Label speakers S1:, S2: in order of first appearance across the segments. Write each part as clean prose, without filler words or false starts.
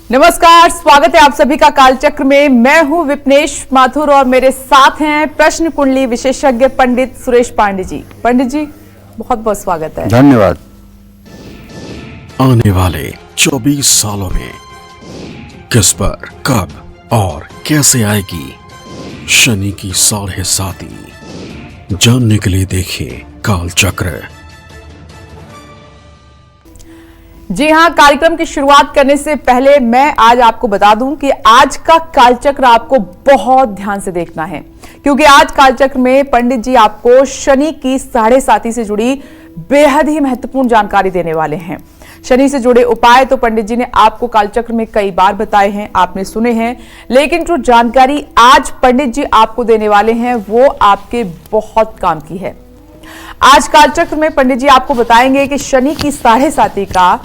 S1: नमस्कार, स्वागत है आप सभी का कालचक्र में। मैं हूं विपनेश माथुर और मेरे साथ हैं प्रश्न कुंडली विशेषज्ञ पंडित सुरेश पांडे जी। पंडित जी, बहुत बहुत स्वागत है।
S2: धन्यवाद।
S3: आने वाले 24 सालों में किस पर, कब और कैसे आएगी शनि की 7.5, जानने के लिए देखिए कालचक्र।
S1: जी हां, कार्यक्रम की शुरुआत करने से पहले मैं आज आपको बता दूं कि आज का कालचक्र आपको बहुत ध्यान से देखना है, क्योंकि आज कालचक्र में पंडित जी आपको शनि की 7.5 से जुड़ी बेहद ही महत्वपूर्ण जानकारी देने वाले हैं। शनि से जुड़े उपाय तो पंडित जी ने आपको कालचक्र में कई बार बताए हैं, आपने सुने हैं, लेकिन जो जानकारी आज पंडित जी आपको देने वाले हैं वो आपके बहुत काम की है। आज कालचक्र में पंडित जी आपको बताएंगे कि शनि की 7.5 का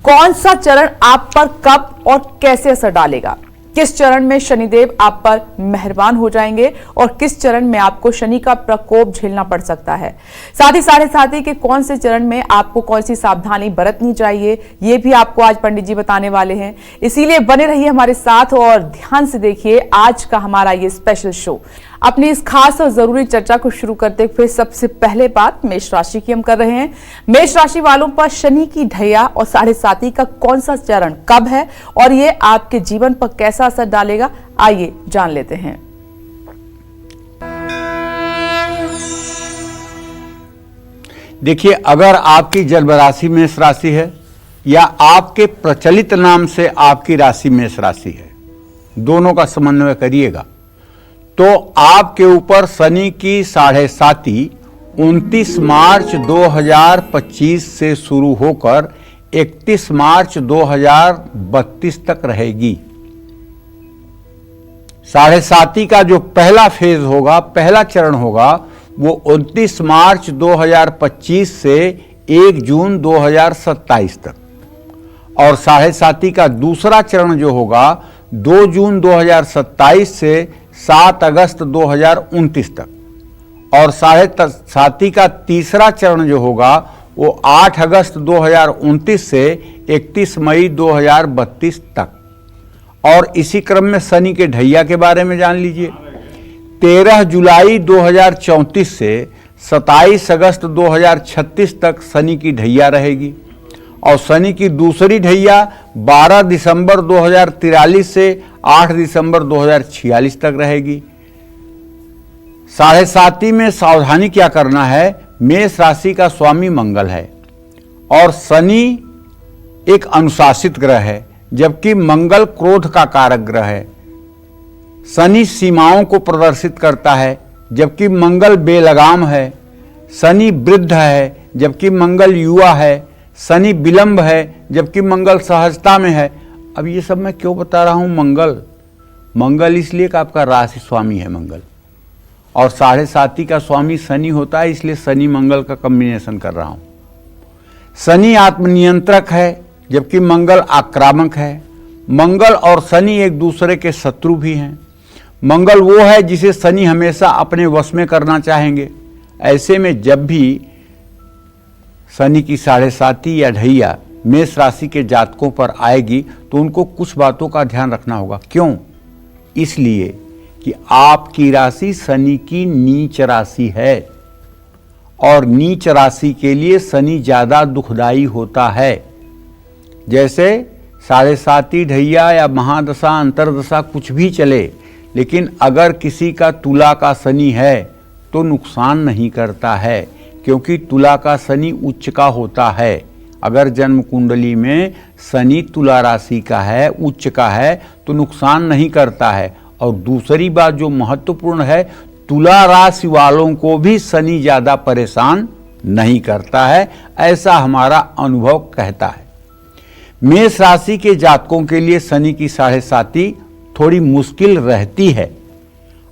S1: कौन सा चरण आप पर कब और कैसे असर डालेगा, किस चरण में शनिदेव आप पर मेहरबान हो जाएंगे और किस चरण में आपको शनि का प्रकोप झेलना पड़ सकता है। साथ ही 7.5 के कौन से चरण में आपको कौन सी सावधानी बरतनी चाहिए, ये भी आपको आज पंडित जी बताने वाले हैं। इसीलिए बने रहिए हमारे साथ और ध्यान से देखिए आज का हमारा ये स्पेशल शो। अपनी इस खास और जरूरी चर्चा को शुरू करते हुए सबसे पहले बात मेष राशि की हम कर रहे हैं। मेष राशि वालों पर शनि की ढैया और 7.5 का कौन सा चरण कब है और ये आपके जीवन पर कैसा असर डालेगा, आइए जान लेते हैं।
S2: देखिए, अगर आपकी जन्म राशि मेष राशि है या आपके प्रचलित नाम से आपकी राशि मेष राशि है, दोनों का समन्वय करिएगा तो आपके ऊपर शनि की 7.5 29 मार्च 2025 से शुरू होकर 31 मार्च 2032 तक रहेगी। 7.5 का जो पहला फेज होगा, पहला चरण होगा, वो 29 मार्च 2025 से 1 जून 2027 तक, और 7.5 का दूसरा चरण जो होगा 2 जून 2027 से 7 अगस्त 2029 तक, और 7.5 का तीसरा चरण जो होगा वो 8 अगस्त 2029 से 31 मई 2032 तक। और इसी क्रम में शनि के ढैया के बारे में जान लीजिए। 13 जुलाई 2034 से 27 अगस्त 2036 तक शनि की ढैया रहेगी, और शनि की दूसरी ढैया 12 दिसंबर 2043 से 8 दिसंबर 2046 तक रहेगी। 7.5 में सावधानी क्या करना है, मेष राशि का स्वामी मंगल है और शनि एक अनुशासित ग्रह है, जबकि मंगल क्रोध का कारक ग्रह है। शनि सीमाओं को प्रदर्शित करता है, जबकि मंगल बेलगाम है। शनि वृद्ध है, जबकि मंगल युवा है। शनि विलंब है, जबकि मंगल सहजता में है। अब ये सब मैं क्यों बता रहा हूं? मंगल इसलिए कि आपका राशि स्वामी है मंगल, और 7.5 का स्वामी शनि होता है, इसलिए शनि मंगल का कॉम्बिनेशन कर रहा हूं। शनि आत्मनियंत्रक है, जबकि मंगल आक्रामक है। मंगल और शनि एक दूसरे के शत्रु भी हैं। मंगल वो है जिसे शनि हमेशा अपने वश में करना चाहेंगे। ऐसे में जब भी शनि की 7.5 या ढैया मेष राशि के जातकों पर आएगी तो उनको कुछ बातों का ध्यान रखना होगा। क्यों? इसलिए कि आपकी राशि शनि की नीच राशि है, और नीच राशि के लिए शनि ज़्यादा दुखदाई होता है। जैसे 7.5 ढैया या महादशा अंतरदशा कुछ भी चले, लेकिन अगर किसी का तुला का शनि है तो नुकसान नहीं करता है, क्योंकि तुला का शनि उच्च का होता है। अगर जन्म कुंडली में शनि तुला राशि का है, उच्च का है, तो नुकसान नहीं करता है। और दूसरी बात जो महत्वपूर्ण है, तुला राशि वालों को भी शनि ज़्यादा परेशान नहीं करता है, ऐसा हमारा अनुभव कहता है। मेष राशि के जातकों के लिए शनि की 7.5 थोड़ी मुश्किल रहती है।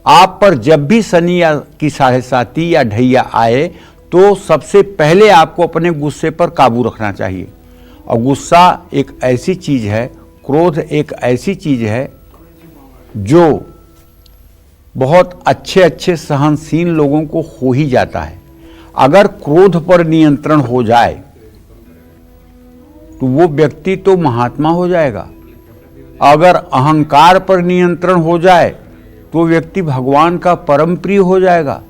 S2: आप पर जब भी शनि की 7.5 या ढैया आए तो सबसे पहले आपको अपने गुस्से पर काबू रखना चाहिए। और गुस्सा एक ऐसी चीज़ है, क्रोध एक ऐसी चीज़ है जो बहुत अच्छे सहनशील लोगों को हो ही जाता है। अगर क्रोध पर नियंत्रण हो जाए तो वो व्यक्ति तो महात्मा हो जाएगा। अगर अहंकार पर नियंत्रण हो जाए तो व्यक्ति भगवान का परम प्रिय हो जाएगा।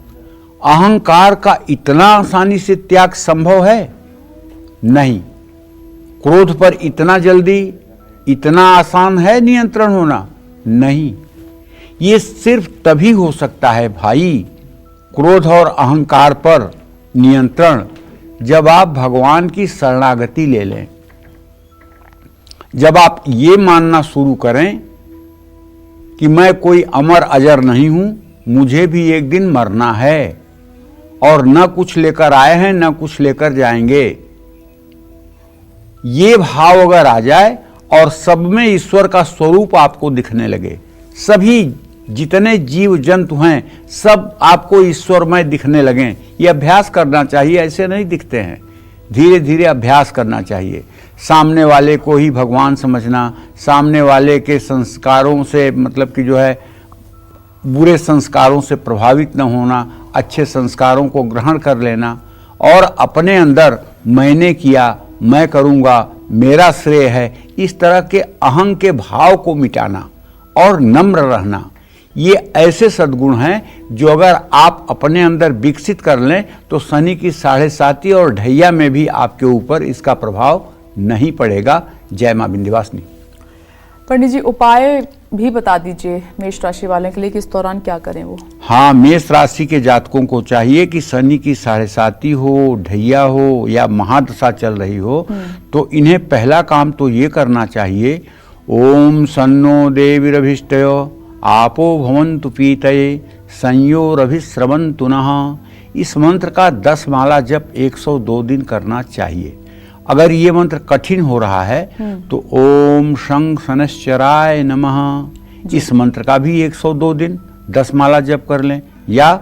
S2: अहंकार का इतना आसानी से त्याग संभव है? नहीं। क्रोध पर इतना जल्दी, इतना आसान है नियंत्रण होना? नहीं। ये सिर्फ तभी हो सकता है भाई, क्रोध और अहंकार पर नियंत्रण, जब आप भगवान की शरणागति ले लें। जब आप ये मानना शुरू करें कि मैं कोई अमर अजर नहीं हूं, मुझे भी एक दिन मरना है और न कुछ लेकर आए हैं न कुछ लेकर जाएंगे, ये भाव अगर आ जाए और सब में ईश्वर का स्वरूप आपको दिखने लगे, सभी जितने जीव जंतु हैं सब आपको ईश्वरमय दिखने लगें, ये अभ्यास करना चाहिए। ऐसे नहीं दिखते हैं, धीरे धीरे अभ्यास करना चाहिए। सामने वाले को ही भगवान समझना, सामने वाले के संस्कारों से मतलब कि जो है बुरे संस्कारों से प्रभावित न होना, अच्छे संस्कारों को ग्रहण कर लेना और अपने अंदर मैंने किया, मैं करूँगा, मेरा श्रेय है, इस तरह के अहं के भाव को मिटाना और नम्र रहना, ये ऐसे सद्गुण हैं जो अगर आप अपने अंदर विकसित कर लें तो शनि की 7.5 और ढैया में भी आपके ऊपर इसका प्रभाव नहीं पड़ेगा। जय मां विंध्यवासिनी।
S1: पंडित जी, उपाय भी बता दीजिए मेष राशि वाले के लिए कि इस दौरान क्या करें वो।
S2: हाँ, मेष राशि के जातकों को चाहिए कि शनि की 7.5 हो, ढैया हो या महादशा चल रही हो, तो इन्हें पहला काम तो ये करना चाहिए, ओम सन्नो देवीरभिष्टयो आपो भवन्तु पीतये संयोरभिस्रवन्तु नः। इस मंत्र का 10 माला जप 102 दिन करना चाहिए। अगर ये मंत्र कठिन हो रहा है तो ओम शं शनश्चराय नमः, इस मंत्र का भी 102 दिन 10 माला जप कर लें। या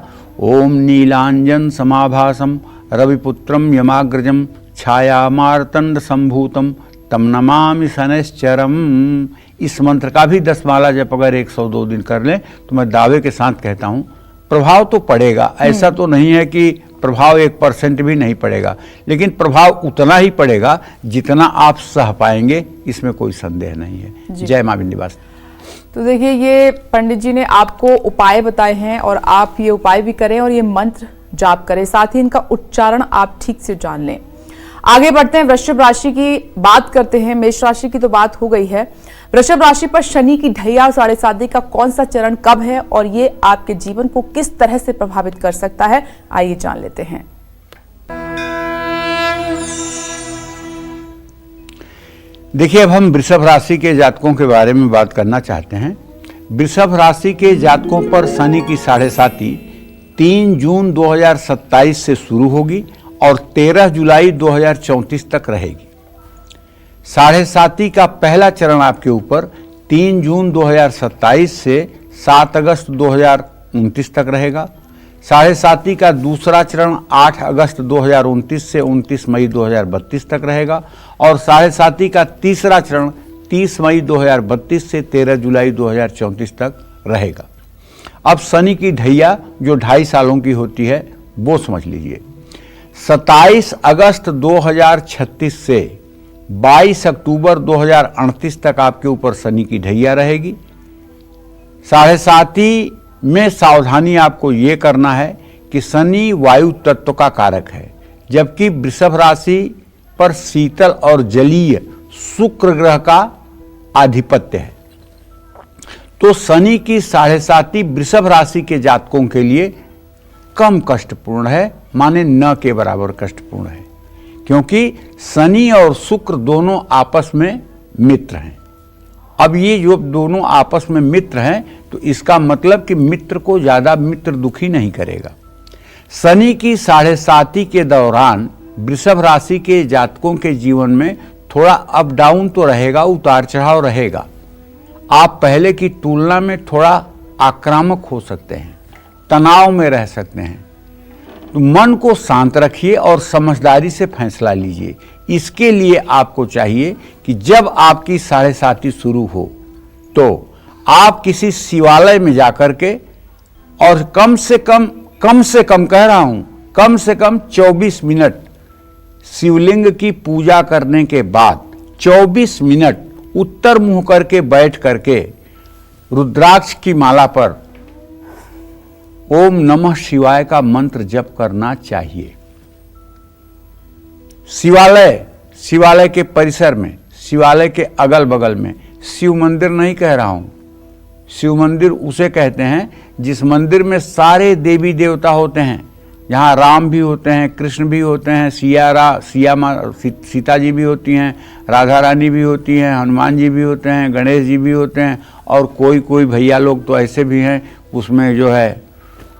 S2: ओम नीलांजन समाभासम रविपुत्रम यमाग्रजम छायामार्तंड संभूतम तम नमामि शनैश्चरम, इस मंत्र का भी 10 माला जप अगर 102 दिन कर लें तो मैं दावे के साथ कहता हूँ प्रभाव तो पड़ेगा। ऐसा तो नहीं है कि प्रभाव 1% भी नहीं पड़ेगा, लेकिन प्रभाव उतना ही पड़ेगा जितना आप सह पाएंगे, इसमें कोई संदेह नहीं है। जय मां विंध्यवासिनी।
S1: तो देखिए, ये पंडित जी ने आपको उपाय बताए हैं और आप ये उपाय भी करें और ये मंत्र जाप करें, साथ ही इनका उच्चारण आप ठीक से जान लें। आगे बढ़ते हैं, वृषभ राशि की बात करते हैं। मेष राशि की तो बात हो गई है। वृषभ राशि पर शनि की ढैया और 7.5 का कौन सा चरण कब है और ये आपके जीवन को किस तरह से प्रभावित कर सकता है, आइए जान लेते हैं।
S2: देखिए, अब हम वृषभ राशि के जातकों के बारे में बात करना चाहते हैं। वृषभ राशि के जातकों पर शनि की 7.5 3 जून 2027 से शुरू होगी और 13 जुलाई 2034 तक रहेगी। 7.5 का पहला चरण आपके ऊपर 3 जून 2027 से 7 अगस्त 2029 तक रहेगा। 7.5 का दूसरा चरण 8 अगस्त 2029 से 29 मई 2032 तक रहेगा और 7.5 का तीसरा चरण 30 मई 2032 से 13 जुलाई 2034 तक रहेगा। अब शनि की ढैया जो 2.5 सालों की होती है वो समझ लीजिए। 27 अगस्त 2036 से 22 अक्टूबर 2038 तक आपके ऊपर शनि की ढैया रहेगी। 7.5 में सावधानी आपको ये करना है कि शनि वायु तत्व का कारक है, जबकि वृषभ राशि पर शीतल और जलीय शुक्र ग्रह का आधिपत्य है। तो शनि की 7.5 वृषभ राशि के जातकों के लिए कम कष्टपूर्ण है, माने न के बराबर कष्टपूर्ण है, क्योंकि शनि और शुक्र दोनों आपस में मित्र हैं। अब ये जो दोनों आपस में मित्र हैं तो इसका मतलब कि मित्र को ज़्यादा मित्र दुखी नहीं करेगा। शनि की 7.5 के दौरान वृषभ राशि के जातकों के जीवन में थोड़ा अप डाउन तो रहेगा, उतार चढ़ाव रहेगा। आप पहले की तुलना में थोड़ा आक्रामक हो सकते हैं, तनाव में रह सकते हैं। तो मन को शांत रखिए और समझदारी से फैसला लीजिए। इसके लिए आपको चाहिए कि जब आपकी 7.5 शुरू हो तो आप किसी शिवालय में जाकर के और कम से कम कह रहा हूं, कम से कम 24 मिनट शिवलिंग की पूजा करने के बाद 24 मिनट उत्तर मुंह करके बैठ करके रुद्राक्ष की माला पर ओम नमः शिवाय का मंत्र जप करना चाहिए। शिवालय के परिसर में, शिवालय के अगल बगल में, शिव मंदिर नहीं कह रहा हूं, शिव मंदिर उसे कहते हैं जिस मंदिर में सारे देवी देवता होते हैं, जहाँ राम भी होते हैं, कृष्ण भी होते हैं, सीता जी भी होती हैं, राधा रानी भी होती हैं, हनुमान जी भी होते हैं, गणेश जी भी होते हैं, और कोई भैया लोग तो ऐसे भी हैं उसमें जो है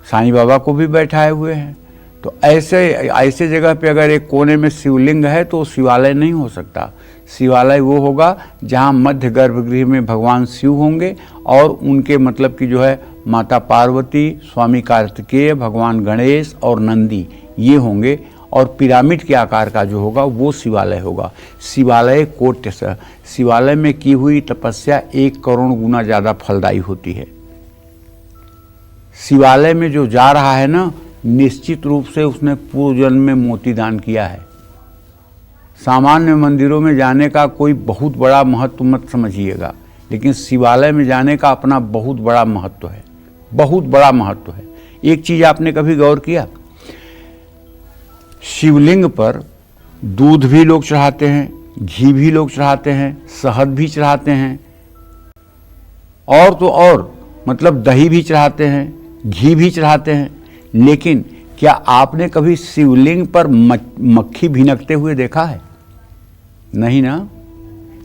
S2: साईं बाबा को भी बैठाए हुए हैं। तो ऐसे जगह पे अगर एक कोने में शिवलिंग है तो शिवालय नहीं हो सकता। शिवालय वो होगा जहाँ मध्य गर्भगृह में भगवान शिव होंगे और उनके मतलब कि जो है माता पार्वती, स्वामी कार्तिकेय, भगवान गणेश और नंदी ये होंगे, और पिरामिड के आकार का जो होगा वो शिवालय होगा। शिवालय में की हुई तपस्या 1 करोड़ गुना ज़्यादा फलदायी होती है। शिवालय में जो जा रहा है ना, निश्चित रूप से उसने पूर्व जन्म में मोती दान किया है। सामान्य मंदिरों में जाने का कोई बहुत बड़ा महत्व मत समझिएगा, लेकिन शिवालय में जाने का अपना बहुत बड़ा महत्व है, बहुत बड़ा महत्व है। एक चीज आपने कभी गौर किया, शिवलिंग पर दूध भी लोग चढ़ाते हैं, घी भी लोग चढ़ाते हैं, शहद भी चढ़ाते हैं, और तो और मतलब दही भी चढ़ाते हैं, घी भी चढ़ाते हैं, लेकिन क्या आपने कभी शिवलिंग पर मक्खी भिनकते हुए देखा है? नहीं ना।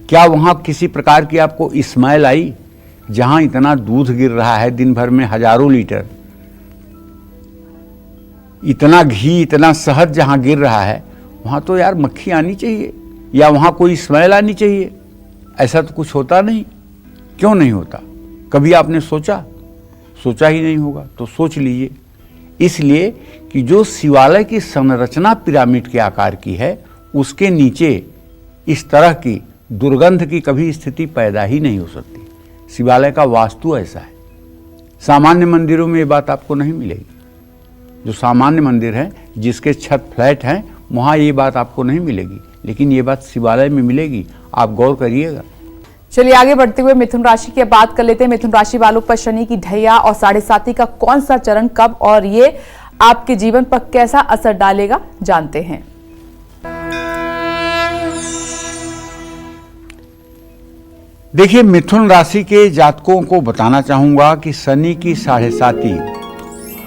S2: क्या वहां किसी प्रकार की आपको स्मेल आई? जहां इतना दूध गिर रहा है दिन भर में हजारों लीटर, इतना घी, इतना शहद जहां गिर रहा है, वहां तो यार मक्खी आनी चाहिए या वहां कोई स्मेल आनी चाहिए। ऐसा तो कुछ होता नहीं। क्यों नहीं होता? कभी आपने सोचा ही नहीं होगा तो सोच लीजिए। इसलिए कि जो शिवालय की संरचना पिरामिड के आकार की है, उसके नीचे इस तरह की दुर्गंध की कभी स्थिति पैदा ही नहीं हो सकती। शिवालय का वास्तु ऐसा है। सामान्य मंदिरों में ये बात आपको नहीं मिलेगी। जो सामान्य मंदिर है जिसके छत फ्लैट हैं, वहाँ ये बात आपको नहीं मिलेगी, लेकिन ये बात शिवालय में मिलेगी। आप गौर करिएगा।
S1: चलिए आगे बढ़ते हुए मिथुन राशि की बात कर लेते हैं। मिथुन राशि वालों पर शनि की ढैया और 7.5 का कौन सा चरण कब और ये आपके जीवन पर कैसा असर डालेगा, जानते हैं।
S2: देखिए, मिथुन राशि के जातकों को बताना चाहूंगा कि शनि की 7.5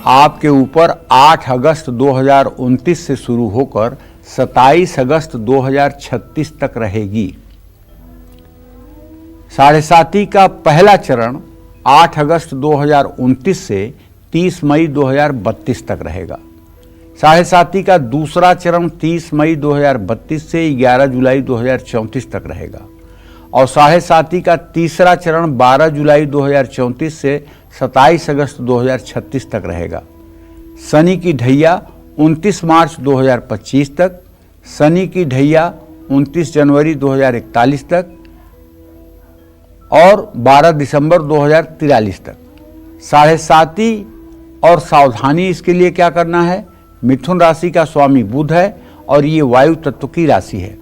S2: आपके ऊपर 8 अगस्त 2029 से शुरू होकर 27 अगस्त 2036 तक रहेगी। 7.5 का पहला चरण 8 अगस्त 2029 से 30 मई 2032 तक रहेगा। 7.5 का दूसरा चरण 30 मई 2032 से 11 जुलाई 2034 तक रहेगा, और 7.5 का तीसरा चरण 12 जुलाई 2034 से 27 अगस्त 2036 तक रहेगा। शनि की ढैया 29 मार्च 2025 तक, शनि की ढैया 29 जनवरी 2041 तक और 12 दिसंबर 2043 तक। 7.5 और सावधानी इसके लिए क्या करना है? मिथुन राशि का स्वामी बुध है और ये वायु तत्व की राशि है।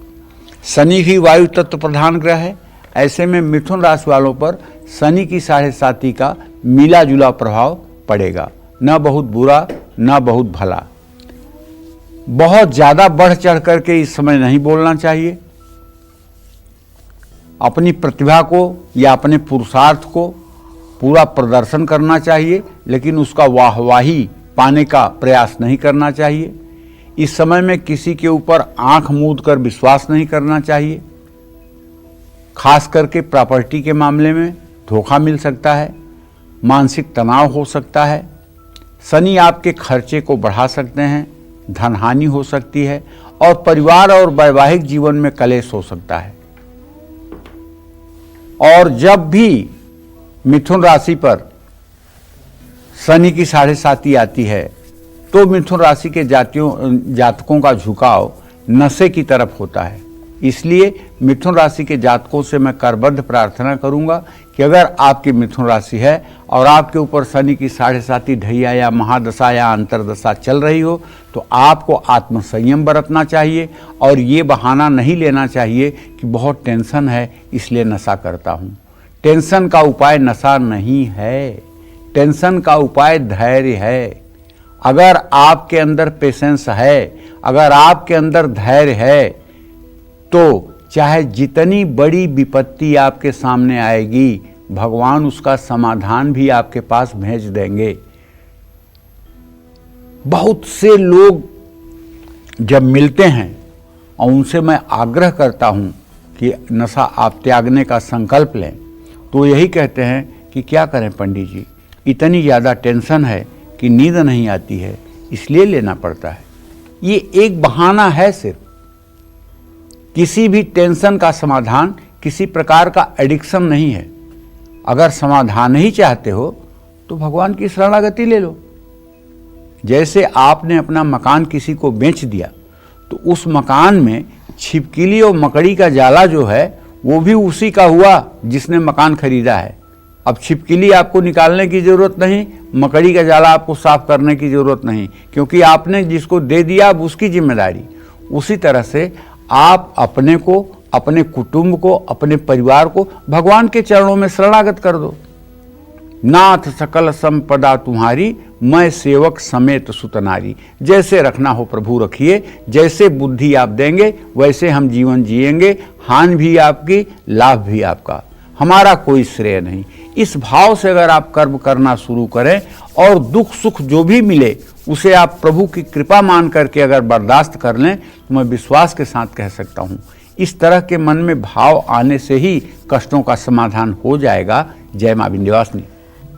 S2: शनि भी वायु तत्व प्रधान ग्रह है। ऐसे में मिथुन राशि वालों पर शनि की 7.5 का मिला जुला प्रभाव पड़ेगा, न बहुत बुरा न बहुत भला। बहुत ज्यादा बढ़ चढ़ करके इस समय नहीं बोलना चाहिए। अपनी प्रतिभा को या अपने पुरुषार्थ को पूरा प्रदर्शन करना चाहिए, लेकिन उसका वाहवाही पाने का प्रयास नहीं करना चाहिए। इस समय में किसी के ऊपर आंख मूंद कर विश्वास नहीं करना चाहिए। खास करके प्रॉपर्टी के मामले में धोखा मिल सकता है, मानसिक तनाव हो सकता है। शनि आपके खर्चे को बढ़ा सकते हैं, धन हानि हो सकती है और परिवार और वैवाहिक जीवन में कलेश हो सकता है। और जब भी मिथुन राशि पर शनि की 7.5 आती है तो मिथुन राशि के जातकों का झुकाव नशे की तरफ होता है। इसलिए मिथुन राशि के जातकों से मैं करबद्ध प्रार्थना करूंगा कि अगर आपकी मिथुन राशि है और आपके ऊपर शनि की 7.5 ढैया या महादशा या अंतरदशा चल रही हो, तो आपको आत्मसंयम बरतना चाहिए और ये बहाना नहीं लेना चाहिए कि बहुत टेंशन है इसलिए नशा करता हूँ। टेंशन का उपाय नशा नहीं है, टेंशन का उपाय धैर्य है। अगर आपके अंदर पेशेंस है, अगर आपके अंदर धैर्य है, तो चाहे जितनी बड़ी विपत्ति आपके सामने आएगी, भगवान उसका समाधान भी आपके पास भेज देंगे। बहुत से लोग जब मिलते हैं और उनसे मैं आग्रह करता हूं कि नशा आप त्यागने का संकल्प लें, तो यही कहते हैं कि क्या करें पंडित जी, इतनी ज़्यादा टेंशन है कि नींद नहीं आती है इसलिए लेना पड़ता है। ये एक बहाना है सिर्फ। किसी भी टेंशन का समाधान किसी प्रकार का एडिक्शन नहीं है। अगर समाधान ही चाहते हो तो भगवान की शरणागति ले लो। जैसे आपने अपना मकान किसी को बेच दिया तो उस मकान में छिपकली और मकड़ी का जाला जो है वो भी उसी का हुआ जिसने मकान खरीदा है। अब छिपकली आपको निकालने की ज़रूरत नहीं, मकड़ी का जाला आपको साफ करने की ज़रूरत नहीं, क्योंकि आपने जिसको दे दिया अब उसकी जिम्मेदारी। उसी तरह से आप अपने को, अपने कुटुंब को, अपने परिवार को भगवान के चरणों में शरणागत कर दो। नाथ सकल संपदा तुम्हारी, मैं सेवक समेत सुतनारी। जैसे रखना हो प्रभु रखिए, जैसे बुद्धि आप देंगे वैसे हम जीवन जिएंगे। हानि भी आपकी, लाभ भी आपका, हमारा कोई श्रेय नहीं। इस भाव से अगर आप कर्म करना शुरू करें और दुख सुख जो भी मिले उसे आप प्रभु की कृपा मान करके अगर बर्दाश्त कर लें, तो मैं विश्वास के साथ कह सकता हूँ इस तरह के मन में भाव आने से ही कष्टों का समाधान हो जाएगा। जय मां विंध्यवासिनी।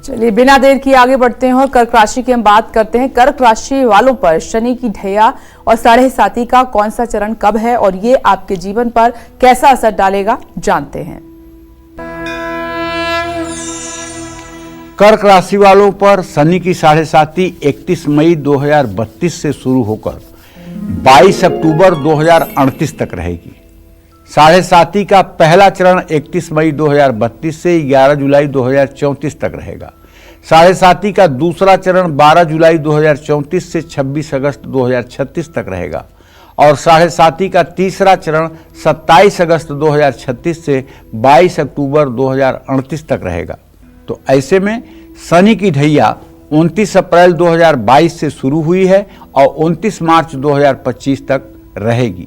S1: चलिए बिना देर किए आगे बढ़ते हैं और कर्क राशि की हम बात करते हैं। कर्क राशि वालों पर शनि की ढैया और 7.5 का कौन सा चरण कब है और ये आपके जीवन पर कैसा असर डालेगा, जानते हैं।
S2: कर्क राशि वालों पर शनि की 7.5 31 मई 2032 से शुरू होकर 22 अक्टूबर 2038 तक रहेगी। 7.5 का पहला चरण 31 मई 2032 से 11 जुलाई 2034 तक रहेगा। 7.5 का दूसरा चरण 12 जुलाई 2034 से 26 अगस्त 2036 तक रहेगा और 7.5 का तीसरा चरण 27 अगस्त 2036 से 22 अक्टूबर 2038 तक रहेगा। तो ऐसे में शनि की ढैया 29 अप्रैल 2022 से शुरू हुई है और 29 मार्च 2025 तक रहेगी।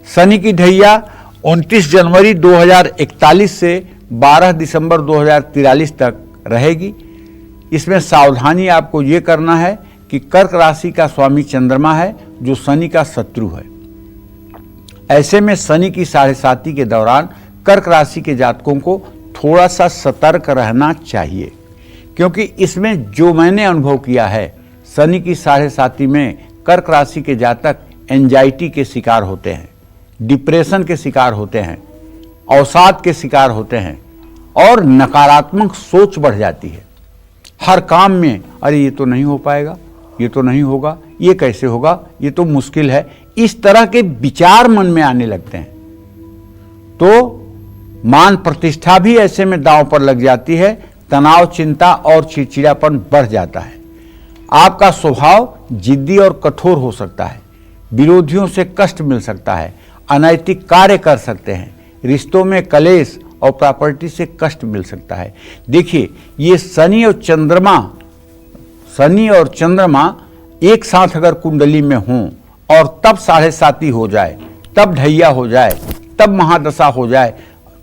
S2: शनि की ढैया 29 जनवरी 2041 से 12 दिसंबर 2043 तक रहेगी। इसमें सावधानी आपको ये करना है कि कर्क राशि का स्वामी चंद्रमा है जो शनि का शत्रु है। ऐसे में शनि की 7.5 के दौरान कर्क राशि के जातकों को थोड़ा सा सतर्क रहना चाहिए, क्योंकि इसमें जो मैंने अनुभव किया है, शनि की 7.5 में कर्क राशि के जातक एंजाइटी के शिकार होते हैं, डिप्रेशन के शिकार होते हैं, अवसाद के शिकार होते हैं और नकारात्मक सोच बढ़ जाती है। हर काम में अरे ये तो नहीं हो पाएगा, ये तो नहीं होगा, ये कैसे होगा, ये तो मुश्किल है, इस तरह के विचार मन में आने लगते हैं। तो मान प्रतिष्ठा भी ऐसे में दांव पर लग जाती है, तनाव, चिंता और चिड़चिड़ापन बढ़ जाता है। आपका स्वभाव जिद्दी और कठोर हो सकता है, विरोधियों से कष्ट मिल सकता है, अनैतिक कार्य कर सकते हैं, रिश्तों में कलेश और प्रॉपर्टी से कष्ट मिल सकता है। देखिए, ये शनि और चंद्रमा एक साथ अगर कुंडली में हों और तब 7.5 हो जाए, तब ढैया हो जाए, तब महादशा हो जाए,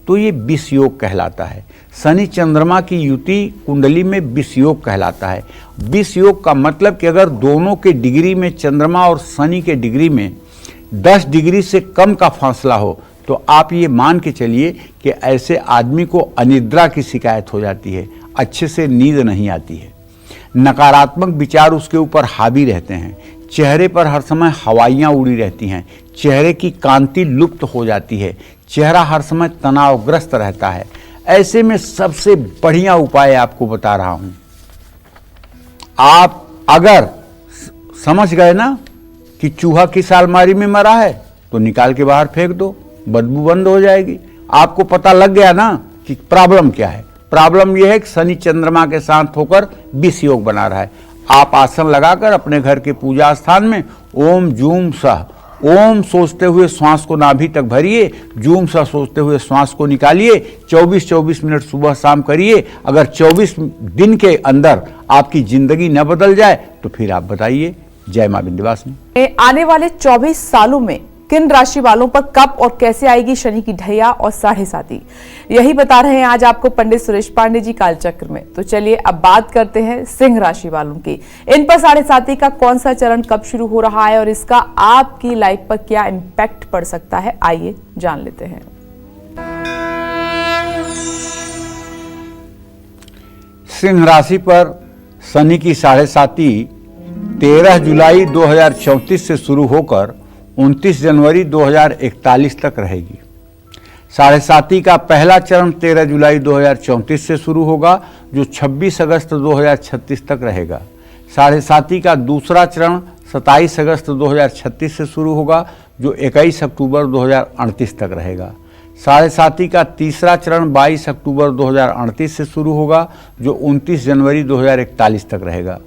S2: तो ये विष योग कहलाता है। शनि चंद्रमा की युति कुंडली में विष योग कहलाता है। विष योग का मतलब कि अगर दोनों के डिग्री में, चंद्रमा और शनि के डिग्री में 10 डिग्री से कम का फासला हो, तो आप ये मान के चलिए कि ऐसे आदमी को अनिद्रा की शिकायत हो जाती है, अच्छे से नींद नहीं आती है, नकारात्मक विचार उसके ऊपर हावी रहते हैं, चेहरे पर हर समय हवाइयाँ उड़ी रहती हैं, चेहरे की कांति लुप्त हो जाती है, चेहरा हर समय तनावग्रस्त रहता है। ऐसे में सबसे बढ़िया उपाय आपको बता रहा हूं। आप अगर समझ गए ना कि चूहा किस अलमारी में मरा है, तो निकाल के बाहर फेंक दो, बदबू बंद हो जाएगी। आपको पता लग गया ना कि प्रॉब्लम क्या है। प्रॉब्लम यह है कि शनि चंद्रमा के साथ होकर विष योग बना रहा है। आप आसन लगाकर अपने घर के पूजा स्थान में ओम जूम सह, ओम सोचते हुए श्वास को नाभि तक भरिए, जूम सह सोचते हुए श्वास को निकालिए। 24-24 मिनट सुबह शाम करिए। अगर 24 दिन के अंदर आपकी जिंदगी न बदल जाए तो फिर आप बताइए। जय मां विंध्यवासिनी।
S1: आने वाले 24 सालों में किन राशि वालों पर कब और कैसे आएगी शनि की ढैया और 7.5, यही बता रहे हैं आज आपको पंडित सुरेश पांडे जी कालचक्र में। तो चलिए अब बात करते हैं सिंह राशि वालों की। इन पर 7.5 का कौन सा चरण कब शुरू हो रहा है और इसका आपकी लाइफ पर क्या इंपैक्ट पड़ सकता है, आइए जान लेते हैं।
S2: सिंह राशि पर शनि की 7.5 13 जुलाई 2034 से शुरू होकर 29 जनवरी 2041 तक रहेगी। 7.5 का पहला चरण 13 जुलाई 2034 से शुरू होगा जो 26 अगस्त 2036 तक रहेगा। 7.5 का दूसरा चरण 27 अगस्त 2036 से शुरू होगा जो 21 अक्टूबर 2038 तक रहेगा। 7.5 का तीसरा चरण 22 अक्टूबर 2038 से शुरू होगा जो 29 जनवरी 2041 तक रहेगा।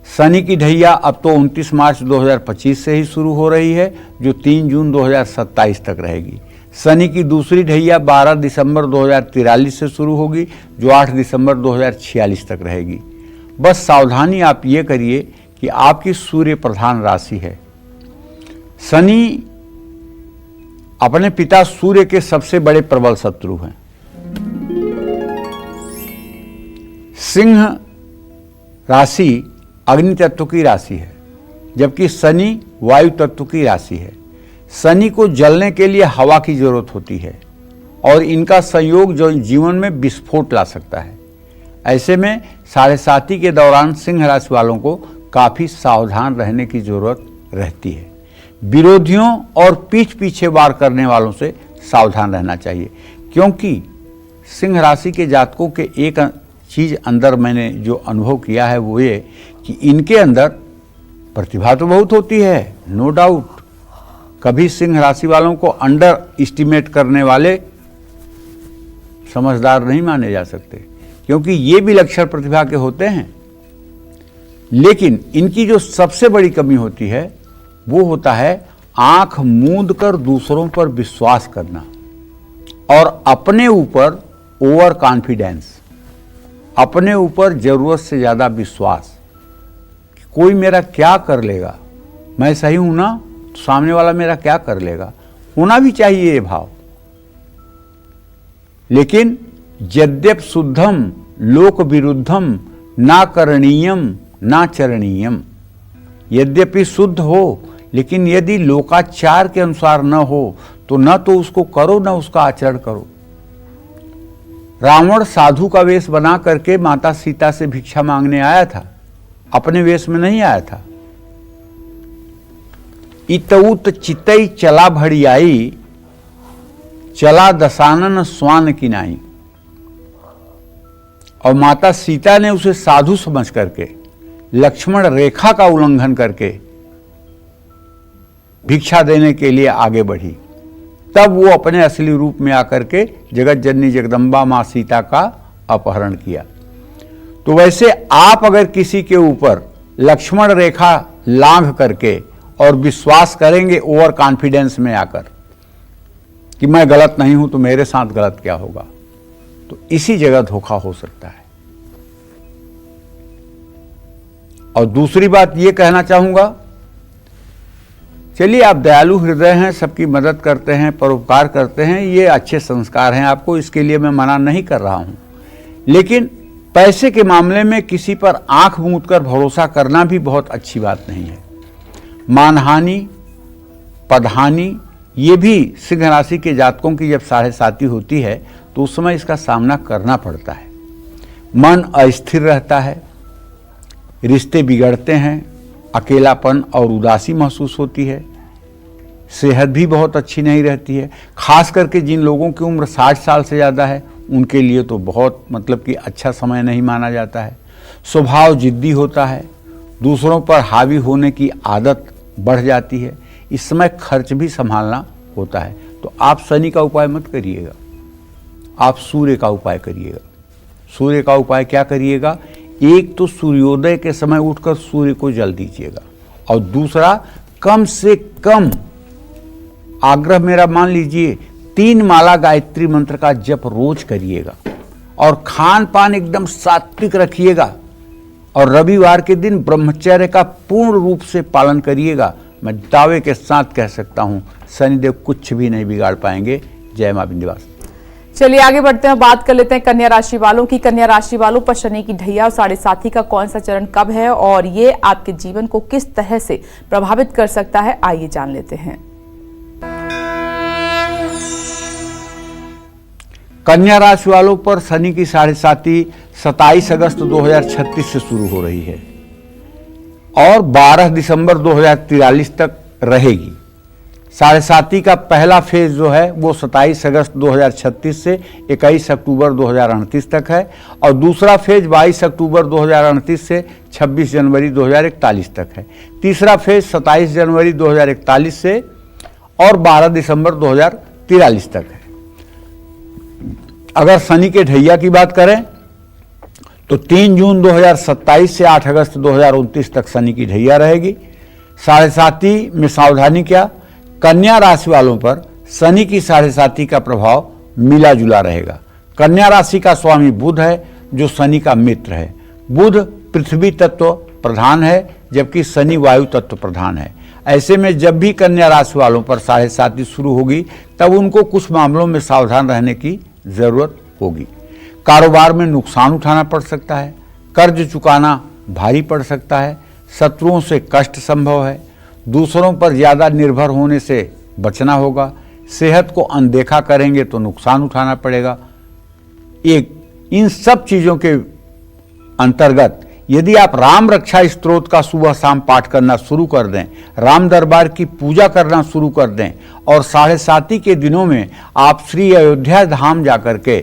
S2: शनि की ढैया अब तो 29 मार्च 2025 से ही शुरू हो रही है जो 3 जून 2027 तक रहेगी। शनि की दूसरी ढैया 12 दिसंबर 2043 से शुरू होगी जो 8 दिसंबर 2046 तक रहेगी। बस सावधानी आप ये करिए कि आपकी सूर्य प्रधान राशि है। शनि अपने पिता सूर्य के सबसे बड़े प्रबल शत्रु हैं। सिंह राशि अग्नि तत्व की राशि है जबकि शनि वायु तत्व की राशि है। शनि को जलने के लिए हवा की जरूरत होती है और इनका संयोग जो जीवन में विस्फोट ला सकता है। ऐसे में 7.5 के दौरान सिंह राशि वालों को काफी सावधान रहने की जरूरत रहती है। विरोधियों और पीठ पीछे वार करने वालों से सावधान रहना चाहिए, क्योंकि सिंह राशि के जातकों के एक चीज अंदर मैंने जो अनुभव किया है वो ये कि इनके अंदर प्रतिभा तो बहुत होती है, नो डाउट। कभी सिंह राशि वालों को अंडर एस्टिमेट करने वाले समझदार नहीं माने जा सकते, क्योंकि ये भी लक्षण प्रतिभा के होते हैं। लेकिन इनकी जो सबसे बड़ी कमी होती है वो होता है आंख मूंद कर दूसरों पर विश्वास करना और अपने ऊपर ओवर कॉन्फिडेंस, अपने ऊपर जरूरत से ज्यादा विश्वास कि कोई मेरा क्या कर लेगा, मैं सही हूं ना तो सामने वाला मेरा क्या कर लेगा। होना भी चाहिए ये भाव। लेकिन यद्यप शुद्धम लोक विरुद्धम ना करणीयम ना चरणीयम, यद्यपि शुद्ध हो लेकिन यदि लोकाचार के अनुसार न हो तो न तो उसको करो न उसका आचरण करो। रावण साधु का वेश बना करके माता सीता से भिक्षा मांगने आया था, अपने वेश में नहीं आया था। इतउत चितई चला भड़ियाई, चला दसानन स्वान किनाई। और माता सीता ने उसे साधु समझ करके लक्ष्मण रेखा का उल्लंघन करके भिक्षा देने के लिए आगे बढ़ी। तब वो अपने असली रूप में आकर के जगत जननी जगदम्बा मां सीता का अपहरण किया। तो वैसे आप अगर किसी के ऊपर लक्ष्मण रेखा लांघ करके और विश्वास करेंगे ओवर कॉन्फिडेंस में आकर कि मैं गलत नहीं हूं तो मेरे साथ गलत क्या होगा, तो इसी जगह धोखा हो सकता है। और दूसरी बात ये कहना चाहूंगा, चलिए आप दयालु हृदय हैं, सबकी मदद करते हैं, परोपकार करते हैं, ये अच्छे संस्कार हैं आपको, इसके लिए मैं मना नहीं कर रहा हूं। लेकिन पैसे के मामले में किसी पर आंख मूंद कर भरोसा करना भी बहुत अच्छी बात नहीं है। मानहानि, पदहानि, ये भी सिंह राशि के जातकों की जब 7.5 होती है तो उस समय इसका सामना करना पड़ता है। मन अस्थिर रहता है, रिश्ते बिगड़ते हैं, अकेलापन और उदासी महसूस होती है, सेहत भी बहुत अच्छी नहीं रहती है। खास करके जिन लोगों की उम्र 60 साल से ज़्यादा है उनके लिए तो बहुत मतलब कि अच्छा समय नहीं माना जाता है। स्वभाव जिद्दी होता है, दूसरों पर हावी होने की आदत बढ़ जाती है। इस समय खर्च भी संभालना होता है, तो आप शनि का उपाय मत करिएगा, आप सूर्य का उपाय करिएगा। सूर्य का उपाय क्या करिएगा? एक तो सूर्योदय के समय उठकर सूर्य को जल दीजिएगा, और दूसरा कम से कम आग्रह मेरा मान लीजिए 3 माला गायत्री मंत्र का जप रोज करिएगा, और खान पान एकदम सात्विक रखिएगा, और रविवार के दिन ब्रह्मचर्य का पूर्ण रूप से पालन करिएगा। मैं दावे के साथ कह सकता हूं शनिदेव कुछ भी नहीं बिगाड़ पाएंगे। जय मां विंध्यवासिनी।
S1: चलिए आगे बढ़ते हैं, बात कर लेते हैं कन्या राशि वालों की। कन्या राशि वालों पर शनि की ढैया और 7.5 का कौन सा चरण कब है और ये आपके जीवन को किस तरह से प्रभावित कर सकता है, आइए जान लेते हैं।
S2: कन्या राशि वालों पर शनि की 7.5 27 अगस्त 2036 से शुरू हो रही है और 12 दिसंबर 2043 तक रहेगी। 7.5 का पहला फेज जो है वो 27 अगस्त 2036 से 21 अक्टूबर 2038 तक है, और दूसरा फेज 22 अक्टूबर 2038 से 26 जनवरी 2041 तक है। तीसरा फेज 27 जनवरी 2041 से और 12 दिसंबर 2043 तक है। अगर शनि के ढैया की बात करें तो 3 जून 2027 से 8 अगस्त 2029 तक शनि की ढैया रहेगी। 7.5 में सावधानी क्या? कन्या राशि वालों पर शनि की 7.5 का प्रभाव मिला जुला रहेगा। कन्या राशि का स्वामी बुध है जो शनि का मित्र है। बुध पृथ्वी तत्व प्रधान है जबकि शनि वायु तत्व प्रधान है। ऐसे में जब भी कन्या राशि वालों पर 7.5 शुरू होगी तब उनको कुछ मामलों में सावधान रहने की जरूरत होगी। कारोबार में नुकसान उठाना पड़ सकता है, कर्ज चुकाना भारी पड़ सकता है, शत्रुओं से कष्ट संभव है, दूसरों पर ज़्यादा निर्भर होने से बचना होगा, सेहत को अनदेखा करेंगे तो नुकसान उठाना पड़ेगा। इन सब चीज़ों के अंतर्गत यदि आप राम रक्षा स्तोत्र का सुबह शाम पाठ करना शुरू कर दें, राम दरबार की पूजा करना शुरू कर दें और 7.5 के दिनों में आप श्री अयोध्या धाम जाकर के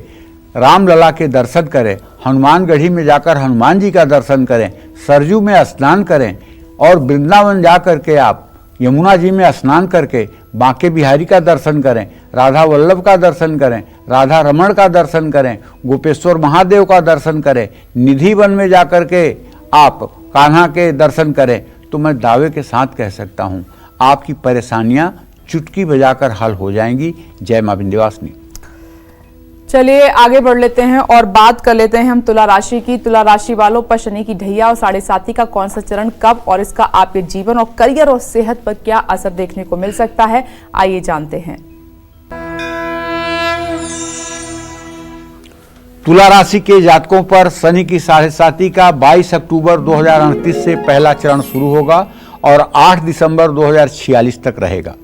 S2: रामलला के दर्शन करें, हनुमानगढ़ी में जाकर हनुमान जी का दर्शन करें, सरजू में स्नान करें और वृंदावन जाकर के आप यमुना जी में स्नान करके बांके बिहारी का दर्शन करें, राधा वल्लभ का दर्शन करें, राधा रमण का दर्शन करें, गोपेश्वर महादेव का दर्शन करें, निधि वन में जाकर के आप कान्हा के दर्शन करें, तो मैं दावे के साथ कह सकता हूँ आपकी परेशानियाँ चुटकी बजाकर हल हो जाएंगी। जय मां विंध्यवासिनी।
S1: चलिए आगे बढ़ लेते हैं और बात कर लेते हैं हम तुला राशि की। तुला राशि वालों पर शनि की ढैया और 7.5 का कौन सा चरण कब और इसका आपके जीवन और करियर और सेहत पर क्या असर देखने को मिल सकता है, आइए जानते हैं।
S2: तुला राशि के जातकों पर शनि की 7.5 का 22 अक्टूबर 2038 से पहला चरण शुरू होगा और 8 दिसंबर 2046 तक रहेगा।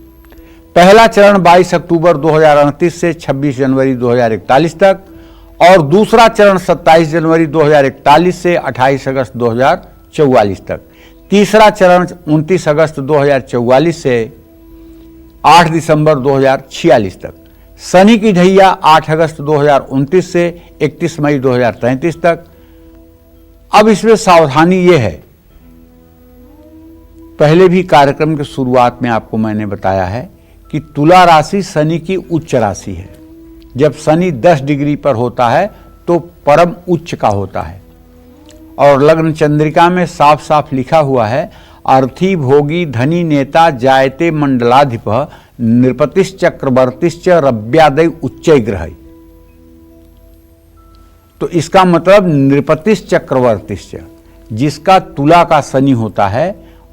S2: पहला चरण 22 अक्टूबर 2038 से 26 जनवरी 2041 तक और दूसरा चरण 27 जनवरी 2041 से 28 अगस्त 2044 तक। तीसरा चरण 29 अगस्त 2044 से 8 दिसंबर 2046 तक। शनि की ढैया 8 अगस्त 2029 से 31 मई 2033 तक। अब इसमें सावधानी ये है, पहले भी कार्यक्रम के शुरुआत में आपको मैंने बताया है कि तुला राशि शनि की उच्च राशि है। जब शनि 10 डिग्री पर होता है तो परम उच्च का होता है और लग्न चंद्रिका में साफ साफ लिखा हुआ है अर्थी भोगी धनी नेता जायते मंडलाधिप नृपतिश्च चक्रवर्तिश्च रव्यादय उच्चै ग्रह। तो इसका मतलब नृपतिश्च चक्रवर्तिश्च जिसका तुला का शनि होता है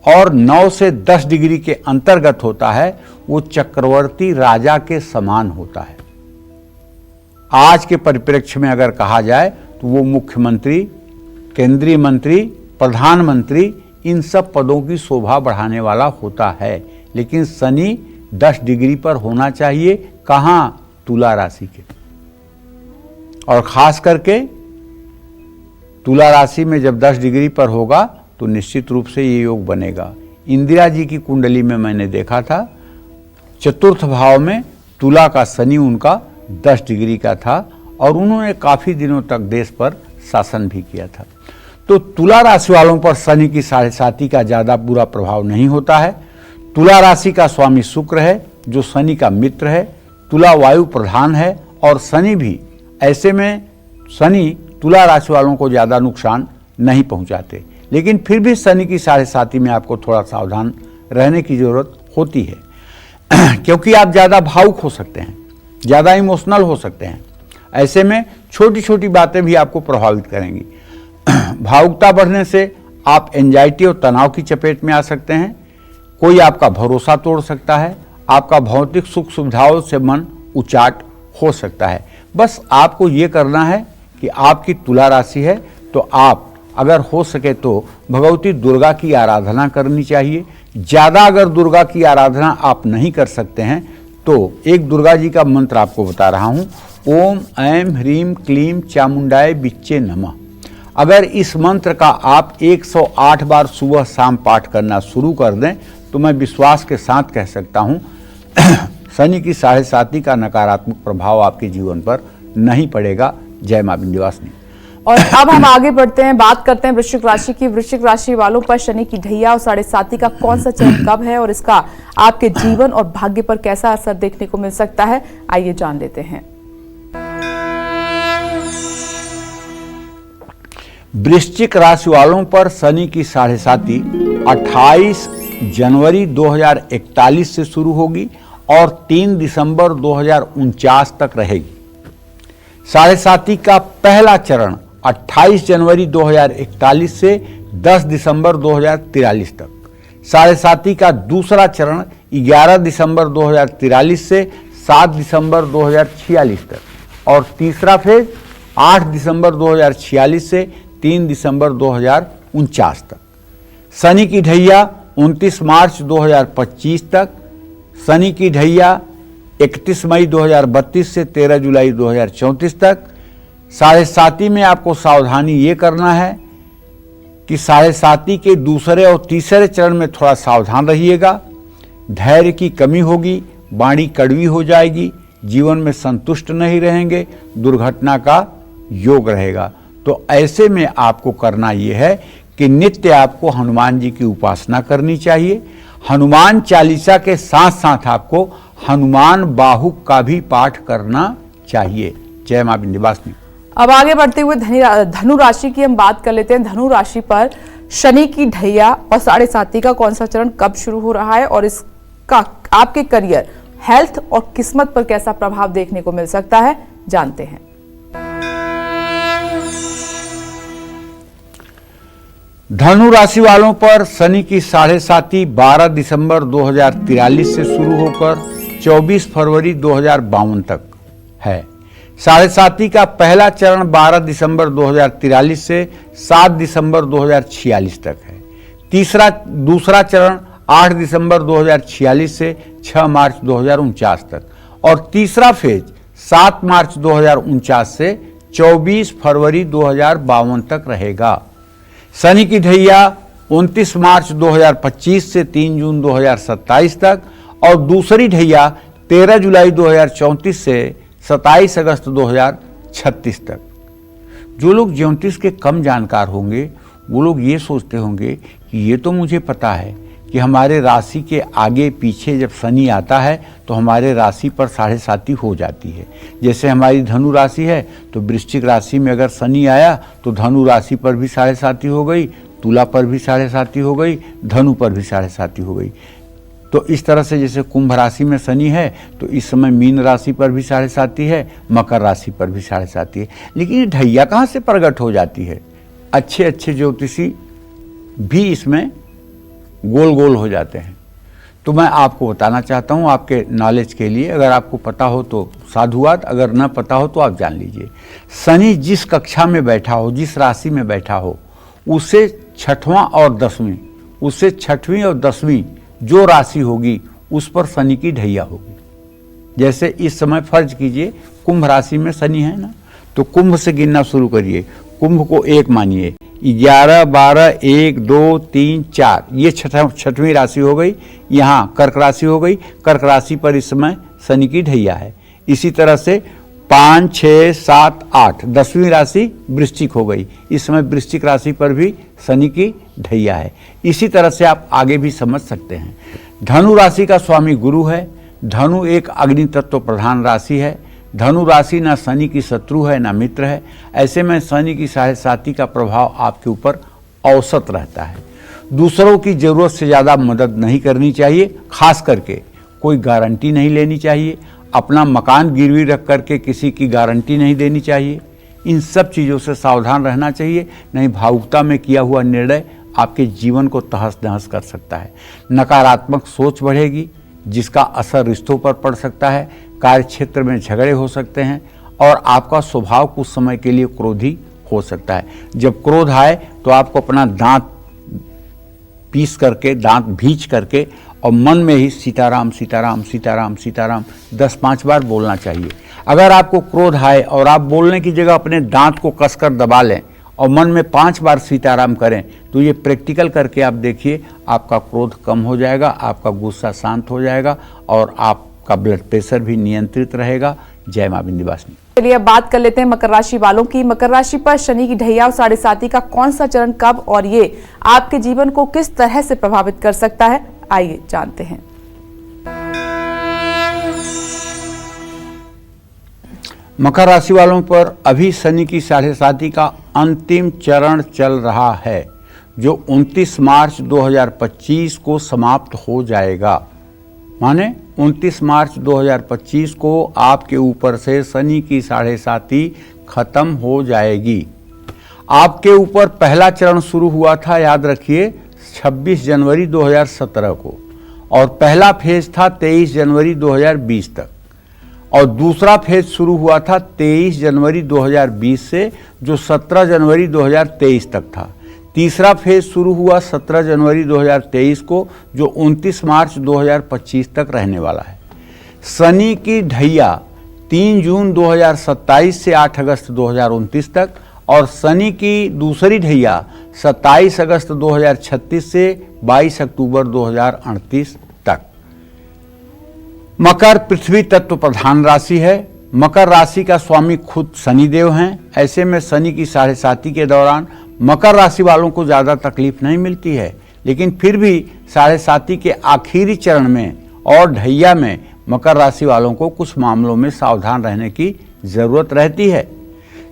S2: और 9 से 10 डिग्री के अंतर्गत होता है वो चक्रवर्ती राजा के समान होता है। आज के परिप्रेक्ष्य में अगर कहा जाए तो वो मुख्यमंत्री, केंद्रीय मंत्री, प्रधानमंत्री इन सब पदों की शोभा बढ़ाने वाला होता है। लेकिन शनि 10 डिग्री पर होना चाहिए, कहाँ? तुला राशि के। और खास करके तुला राशि में जब 10 डिग्री पर होगा तो निश्चित रूप से ये योग बनेगा। इंदिरा जी की कुंडली में मैंने देखा था चतुर्थ भाव में तुला का शनि उनका 10 डिग्री का था और उन्होंने काफी दिनों तक देश पर शासन भी किया था। तो तुला राशि वालों पर शनि की 7.5 का ज्यादा बुरा प्रभाव नहीं होता है। तुला राशि का स्वामी शुक्र है जो शनि का मित्र है। तुला वायु प्रधान है और शनि भी, ऐसे में शनि तुला राशि वालों को ज़्यादा नुकसान नहीं पहुंचाते, लेकिन फिर भी शनि की 7.5 में आपको थोड़ा सावधान रहने की ज़रूरत होती है क्योंकि आप ज़्यादा भावुक हो सकते हैं, ज़्यादा इमोशनल हो सकते हैं। ऐसे में छोटी छोटी बातें भी आपको प्रभावित करेंगी। भावुकता बढ़ने से आप एंजाइटी और तनाव की चपेट में आ सकते हैं। कोई आपका भरोसा तोड़ सकता है, आपका भौतिक सुख सुविधाओं से मन उचाट हो सकता है। बस आपको ये करना है कि आपकी तुला राशि है तो आप अगर हो सके तो भगवती दुर्गा की आराधना करनी चाहिए। ज़्यादा अगर दुर्गा की आराधना आप नहीं कर सकते हैं तो एक दुर्गा जी का मंत्र आपको बता रहा हूँ, ओम ऐं ह्रीं क्लीं चामुंडाय बिच्चे नमः। अगर इस मंत्र का आप 108 बार सुबह शाम पाठ करना शुरू कर दें तो मैं विश्वास के साथ कह सकता हूँ शनि की 7.5 का नकारात्मक प्रभाव आपके जीवन पर नहीं पड़ेगा। जय मां विंध्यवासिनी।
S1: और अब हम आगे बढ़ते हैं, बात करते हैं वृश्चिक राशि की। वृश्चिक राशि वालों पर शनि की ढैया और 7.5 का कौन सा चरण कब है और इसका आपके जीवन और भाग्य पर कैसा असर देखने को मिल सकता है, आइए जान लेते हैं।
S2: वृश्चिक राशि वालों पर शनि की 7.5 28 जनवरी 2041 से शुरू होगी और 3 दिसंबर 2049 तक रहेगी। 7.5 का पहला चरण 28 जनवरी 2041 से 10 दिसंबर 2043 तक, 7.5 का दूसरा चरण 11 दिसंबर 2043 से 7 दिसंबर 2046 तक और तीसरा फेज 8 दिसंबर 2046 से 3 दिसंबर 2049 तक। शनि की ढैया 29 मार्च 2025 तक, शनि की ढैया 31 मई 2032 से 13 जुलाई 2034 तक। 7.5 में आपको सावधानी ये करना है कि 7.5 के दूसरे और तीसरे चरण में थोड़ा सावधान रहिएगा। धैर्य की कमी होगी, वाणी कड़वी हो जाएगी, जीवन में संतुष्ट नहीं रहेंगे, दुर्घटना का योग रहेगा। तो ऐसे में आपको करना ये है कि नित्य आपको हनुमान जी की उपासना करनी चाहिए। हनुमान चालीसा के साथ साथ आपको हनुमान बाहुक का भी पाठ करना चाहिए। जय मां विंध्यवासिनी।
S1: अब आगे बढ़ते हुए धनु राशि की हम बात कर लेते हैं। धनु राशि पर शनि की ढैया और 7.5 का कौन सा चरण कब शुरू हो रहा है और इसका आपके करियर, हेल्थ और किस्मत पर कैसा प्रभाव देखने को मिल सकता है, जानते हैं।
S2: धनु राशि वालों पर शनि की 7.5 12 दिसंबर 2043 से शुरू होकर 24 फरवरी 2052 तक है। 7.5 का पहला चरण 12 दिसंबर 2043 से 7 दिसंबर 2046 तक है। दूसरा चरण 8 दिसंबर 2046 से 6 मार्च 2049 तक और तीसरा फेज 7 मार्च 2049 से 24 फरवरी 2052 तक रहेगा। शनि की ढैया 29 मार्च 2025 से 3 जून 2027 तक और दूसरी ढैया 13 जुलाई 2034 से 27 अगस्त 2036 तक। जो लोग ज्योतिष के कम जानकार होंगे वो लोग ये सोचते होंगे कि ये तो मुझे पता है कि हमारे राशि के आगे पीछे जब शनि आता है तो हमारे राशि पर 7.5 हो जाती है। जैसे हमारी धनु राशि है तो वृश्चिक राशि में अगर शनि आया तो धनु राशि पर भी 7.5 हो गई, तुला पर भी 7.5 हो गई, धनु पर भी 7.5 हो गई। तो इस तरह से जैसे कुंभ राशि में शनि है तो इस समय मीन राशि पर भी 7.5 है, मकर राशि पर भी 7.5 है। लेकिन ये ढैया कहाँ से प्रकट हो जाती है? अच्छे अच्छे ज्योतिषी भी इसमें गोल गोल हो जाते हैं। तो मैं आपको बताना चाहता हूँ आपके नॉलेज के लिए, अगर आपको पता हो तो साधुवाद, अगर न पता हो तो आप जान लीजिए। शनि जिस कक्षा में बैठा हो, जिस राशि में बैठा हो, उससे 6वां और 10वीं, उससे 6वीं और 10वीं जो राशि होगी उस पर शनि की ढैया होगी। जैसे इस समय फर्ज कीजिए कुंभ राशि में शनि है ना, तो कुंभ से गिनना शुरू करिए। कुंभ को 1 मानिए, 11 12 1 2 3 4 ये 6वीं राशि हो गई। यहाँ कर्क राशि हो गई, कर्क राशि पर इस समय शनि की ढैया है। इसी तरह से 5 6 7 8 10वीं राशि वृश्चिक हो गई, इस समय वृश्चिक राशि पर भी शनि की ढैया है। इसी तरह से आप आगे भी समझ सकते हैं। धनु राशि का स्वामी गुरु है, धनु एक अग्नि तत्व प्रधान राशि है। धनु राशि ना शनि की शत्रु है ना मित्र है। ऐसे में शनि की 7.5 का प्रभाव आपके ऊपर औसत रहता है। दूसरों की ज़रूरत से ज़्यादा मदद नहीं करनी चाहिए, खास करके कोई गारंटी नहीं लेनी चाहिए। अपना मकान गिरवी रख करके किसी की गारंटी नहीं देनी चाहिए। इन सब चीज़ों से सावधान रहना चाहिए, नहीं भावुकता में किया हुआ निर्णय आपके जीवन को तहस नहस कर सकता है। नकारात्मक सोच बढ़ेगी, जिसका असर रिश्तों पर पड़ सकता है। कार्य क्षेत्र में झगड़े हो सकते हैं और आपका स्वभाव कुछ समय के लिए क्रोधी हो सकता है। जब क्रोध आए तो आपको अपना दांत पीस करके, दांत भींच करके और मन में ही सीताराम सीताराम सीताराम सीताराम 10-5 बार बोलना चाहिए। अगर आपको क्रोध आए और आप बोलने की जगह अपने दांत को कसकर दबा लें और मन में 5 बार सीताराम करें तो ये प्रैक्टिकल करके आप देखिए, आपका क्रोध कम हो जाएगा, आपका गुस्सा शांत हो जाएगा और आपका ब्लड प्रेशर भी नियंत्रित रहेगा। जय मां विंध्यवासिनी।
S1: चलिए अब बात कर लेते हैं मकर राशि वालों की। मकर राशि पर शनि की ढैया और 7.5 का कौन सा चरण कब और ये आपके जीवन को किस तरह से प्रभावित कर सकता है, आइए जानते हैं।
S2: मकर राशि वालों पर अभी शनि की 7.5 का अंतिम चरण चल रहा है, जो 29 मार्च 2025 को समाप्त हो जाएगा। माने 29 मार्च 2025 को आपके ऊपर से शनि की 7.5 खत्म हो जाएगी। आपके ऊपर पहला चरण शुरू हुआ था, याद रखिए, 26 जनवरी 2017 को, और पहला फेज था 23 जनवरी 2020 तक, और दूसरा फेज शुरू हुआ था 23 जनवरी 2020 से, जो 17 जनवरी 2023 तक था। तीसरा फेज शुरू हुआ 17 जनवरी 2023 को, जो 29 मार्च 2025 तक रहने वाला है। शनि की ढैया 3 जून 2027 से 8 अगस्त 2029 तक, और शनि की दूसरी ढैया 27 अगस्त 2036 से 22 अक्टूबर 2038 तक। मकर पृथ्वी तत्व प्रधान राशि है। मकर राशि का स्वामी खुद शनिदेव हैं। ऐसे में शनि की 7.5 के दौरान मकर राशि वालों को ज़्यादा तकलीफ नहीं मिलती है, लेकिन फिर भी 7.5 के आखिरी चरण में और ढैया में मकर राशि वालों को कुछ मामलों में सावधान रहने की ज़रूरत रहती है।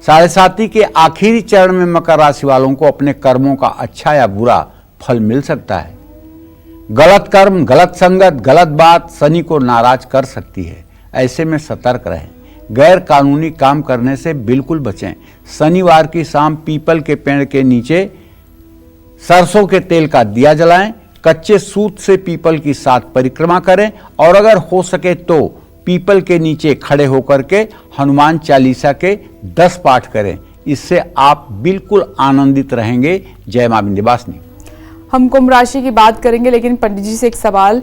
S2: 7.5 के आखिरी चरण में मकर राशि वालों को अपने कर्मों का अच्छा या बुरा फल मिल सकता है। गलत कर्म, गलत संगत, गलत बात शनि को नाराज कर सकती है। ऐसे में सतर्क रहें। गैर कानूनी काम करने से बिल्कुल बचें। शनिवार की शाम पीपल के पेड़ के नीचे सरसों के तेल का दिया जलाएं। कच्चे सूत से पीपल की 7 परिक्रमा करें, और अगर हो सके तो पीपल के नीचे खड़े होकर के हनुमान चालीसा के 10 पाठ करें। इससे आप बिल्कुल आनंदित रहेंगे। जय मां विंध्यवासिनी।
S1: हम कुंभ राशि की बात करेंगे, लेकिन पंडित जी से एक सवाल।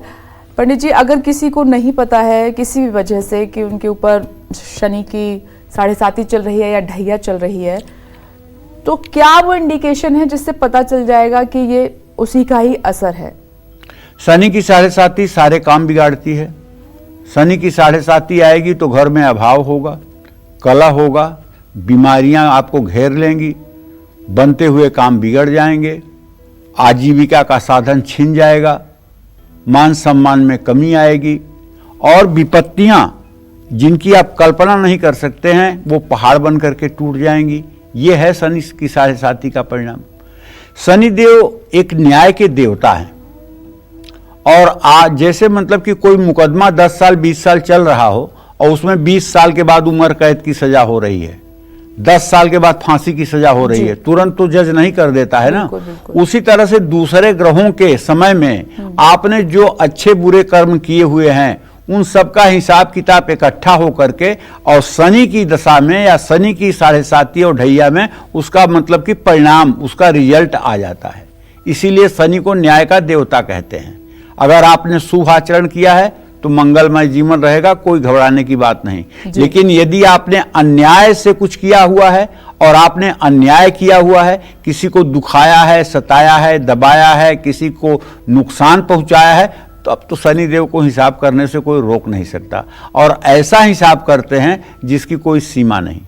S1: पंडित जी, अगर किसी को नहीं पता है किसी भी वजह से कि उनके ऊपर शनि की 7.5 चल रही है या ढैया चल रही है, तो क्या वो इंडिकेशन है जिससे पता चल जाएगा कि ये उसी का ही असर है?
S2: शनि की 7.5 सारे काम बिगाड़ती है। शनि की 7.5 आएगी तो घर में अभाव होगा, कलह होगा, बीमारियां आपको घेर लेंगी, बनते हुए काम बिगड़ जाएंगे, आजीविका का साधन छिन जाएगा, मान सम्मान में कमी आएगी, और विपत्तियां जिनकी आप कल्पना नहीं कर सकते हैं वो पहाड़ बन करके टूट जाएंगी। ये है शनि की 7.5 का परिणाम। शनिदेव एक न्याय के देवता हैं, और आज जैसे मतलब कि कोई मुकदमा 10 साल 20 साल चल रहा हो और उसमें 20 साल के बाद उम्र कैद की सजा हो रही है, 10 साल के बाद फांसी की सजा हो रही है, तुरंत तो जज नहीं कर देता है ना।
S1: बिल्कुल।
S2: उसी तरह से दूसरे ग्रहों के समय में आपने जो अच्छे बुरे कर्म किए हुए हैं उन सब का हिसाब किताब इकट्ठा होकर के, और शनि की दशा में या शनि की 7.5 और ढैया में उसका मतलब कि परिणाम, उसका रिजल्ट आ जाता है। इसीलिए शनि को न्याय का देवता कहते हैं। अगर आपने शुभ आचरण किया है तो मंगलमय जीवन रहेगा, कोई घबराने की बात नहीं। लेकिन यदि आपने अन्याय से कुछ किया हुआ है और आपने अन्याय किया हुआ है, किसी को दुखाया है, सताया है, दबाया है, किसी को नुकसान पहुंचाया है, तो अब तो शनिदेव को हिसाब करने से कोई रोक नहीं सकता, और ऐसा हिसाब करते हैं जिसकी कोई सीमा नहीं।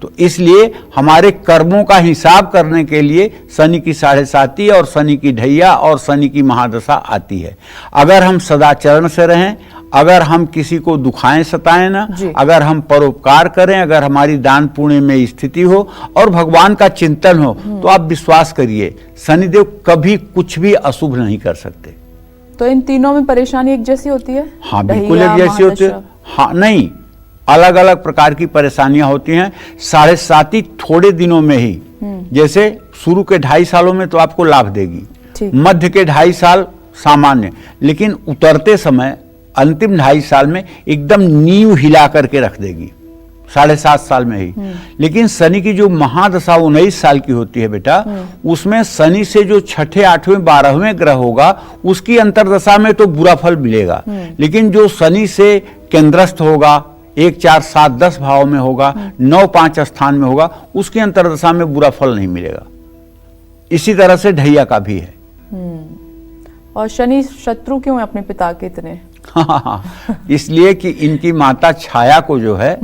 S2: तो इसलिए हमारे कर्मों का हिसाब करने के लिए शनि की 7.5 और शनि की ढैया और शनि की महादशा आती है। अगर हम सदाचरण से रहें, अगर हम किसी को दुखाएं सताएं ना,
S1: जी।
S2: अगर हम परोपकार करें, अगर हमारी दान पुण्य में स्थिति हो और भगवान का चिंतन हो, तो आप विश्वास करिए शनिदेव कभी कुछ भी अशुभ नहीं कर सकते।
S1: तो इन तीनों में परेशानी एक जैसी होती है?
S2: हाँ बिल्कुल
S1: ढैया,
S2: एक जैसी होती है।
S1: महादशा।
S2: हाँ नहीं, अलग अलग प्रकार की परेशानियां होती हैं। 7.5 थोड़े दिनों में ही, जैसे शुरू के 2.5 सालों में तो आपको लाभ देगी,
S1: ठीक।
S2: मध्य के 2.5 साल सामान्य, लेकिन उतरते समय अंतिम 2.5 साल में एकदम नींव हिला करके रख देगी 7.5 साल में ही। लेकिन शनि की जो महादशा 19 साल की होती है बेटा, उसमें शनि से जो 6ठे 8वें 12वें ग्रह होगा उसकी अंतरदशा में तो बुरा फल मिलेगा, लेकिन जो शनि से केंद्रस्थ होगा 1 4 7 10 भाव में होगा, 9 5 स्थान में होगा, उसकी अंतरदशा में बुरा फल नहीं मिलेगा। इसी तरह से ढैया का भी है।
S1: और शनि शत्रु क्यों है अपने पिता के इतने?
S2: इसलिए कि इनकी माता छाया को जो है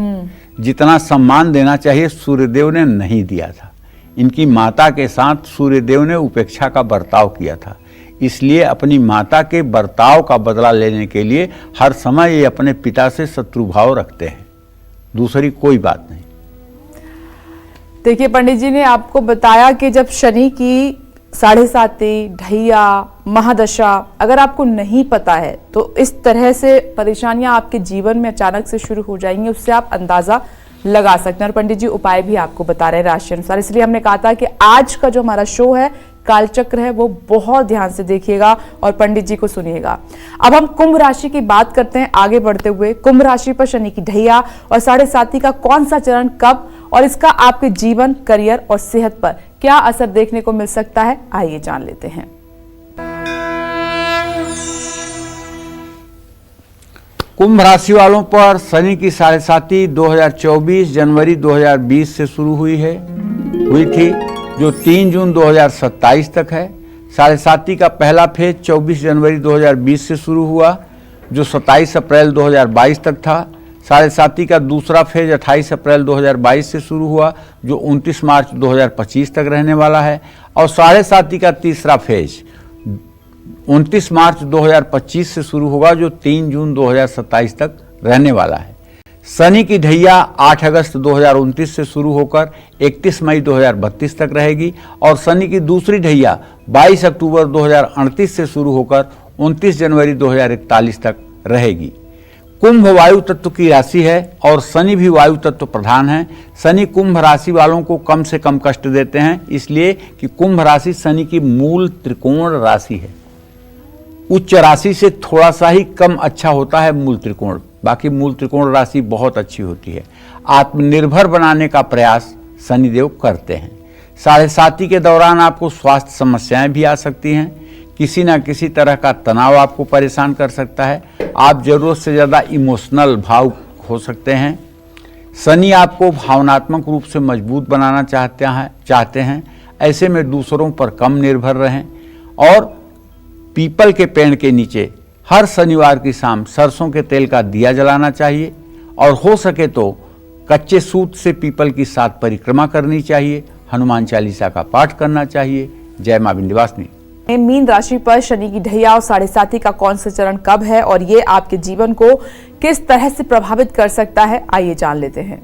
S2: जितना सम्मान देना चाहिए सूर्यदेव ने नहीं दिया था। इनकी माता के साथ सूर्यदेव ने उपेक्षा का बर्ताव किया था, इसलिए अपनी माता के बर्ताव का बदला लेने के लिए हर समय ये अपने पिता से शत्रु भाव रखते हैं, दूसरी कोई बात नहीं।
S1: देखिए पंडित जी ने आपको बताया कि जब शनि की 7.5 ढैया महादशा अगर आपको नहीं पता है तो इस तरह से परेशानियां आपके जीवन में अचानक से शुरू हो जाएंगी, उससे आप अंदाजा लगा सकते हैं। और पंडित जी उपाय भी आपको बता रहे हैं राशि अनुसार, इसलिए हमने कहा था कि आज का जो हमारा शो है कालचक्र है वो बहुत ध्यान से देखिएगा और पंडित जी को सुनिएगा। अब हम कुंभ राशि की बात करते हैं। आगे बढ़ते हुए कुंभ राशि पर शनि की ढैया और 7.5 का कौन सा चरण कब और इसका आपके जीवन, करियर और सेहत पर क्या असर देखने को मिल सकता है, आइए जान लेते हैं।
S2: कुंभ राशि वालों पर शनि की 7.5 2024 जनवरी 2020 से शुरू हुई थी, जो 3 जून 2027 तक है। 7.5 का पहला फेज 24 जनवरी 2020 से शुरू हुआ, जो 27 अप्रैल 2022 तक था। 7.5 का दूसरा फेज 28 अप्रैल 2022 से शुरू हुआ, जो 29 मार्च 2025 तक रहने वाला है। और 7.5 का तीसरा फेज 29 मार्च 2025 से शुरू होगा, जो 3 जून 2027 तक रहने वाला है। शनि की ढैया 8 अगस्त 2029 से शुरू होकर 31 मई 2032 तक रहेगी और शनि की दूसरी ढैया 22 अक्टूबर 2038 से शुरू होकर 29 जनवरी 2041 तक रहेगी। कुंभ वायु तत्व की राशि है और शनि भी वायु तत्व प्रधान है। शनि कुंभ राशि वालों को कम से कम कष्ट देते हैं, इसलिए कि कुंभ राशि शनि की मूल त्रिकोण राशि है। उच्च राशि से थोड़ा सा ही कम अच्छा होता है मूल त्रिकोण, बाकी मूल त्रिकोण राशि बहुत अच्छी होती है। आत्मनिर्भर बनाने का प्रयास शनिदेव करते हैं। 7.5 के दौरान आपको स्वास्थ्य समस्याएं भी आ सकती हैं, किसी ना किसी तरह का तनाव आपको परेशान कर सकता है। आप जरूरत से ज़्यादा इमोशनल भावुक हो सकते हैं। शनि आपको भावनात्मक रूप से मजबूत बनाना चाहते हैं। ऐसे में दूसरों पर कम निर्भर रहें और पीपल के पेड़ के नीचे हर शनिवार की शाम सरसों के तेल का दिया जलाना चाहिए और हो सके तो कच्चे सूत से पीपल की 7 परिक्रमा करनी चाहिए। हनुमान चालीसा का पाठ करना चाहिए। जय मां विंध्यवासिनी।
S1: मीन राशि पर शनि की ढैया और 7.5 का कौन सा चरण कब है और ये आपके जीवन को किस तरह से प्रभावित कर सकता है, आइए जान लेते हैं।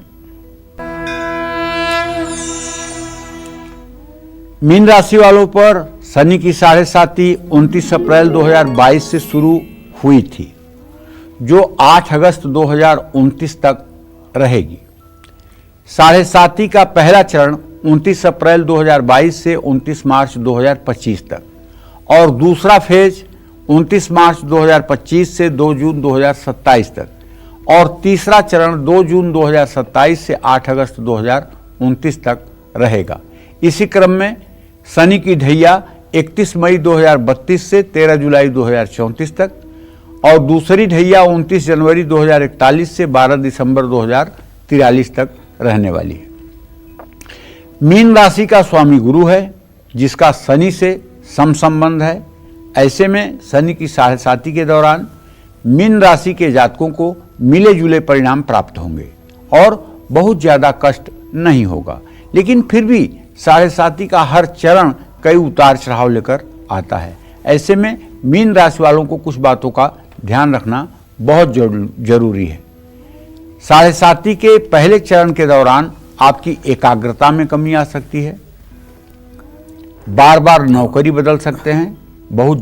S2: मीन राशि वालों पर शनि की 7.5 29 अप्रैल 2022 से शुरू हुई थी, जो 8 अगस्त 2029 तक रहेगी। 7.5 का पहला चरण 29 अप्रैल 2022 से 29 मार्च 2025 तक और दूसरा फेज 29 मार्च 2025 से 2 जून 2027 तक और तीसरा चरण 2 जून 2027 से 8 अगस्त 2029 तक रहेगा। इसी क्रम में शनि की ढैया 31 मई 2032 से 13 जुलाई 2034 तक और दूसरी ढैया 29 जनवरी 2041 से 12 दिसंबर 2043 तक रहने वाली है। मीन राशि का स्वामी गुरु है, जिसका शनि से संबंध है। ऐसे में शनि की 7.5 के दौरान मीन राशि के जातकों को मिले जुले परिणाम प्राप्त होंगे और बहुत ज़्यादा कष्ट नहीं होगा, लेकिन फिर भी 7.5 का हर चरण कई उतार चढ़ाव लेकर आता है। ऐसे में मीन राशि वालों को कुछ बातों का ध्यान रखना बहुत जरूरी है। साढ़े साती के पहले चरण के दौरान आपकी एकाग्रता में कमी आ सकती है, बार बार नौकरी बदल सकते हैं, बहुत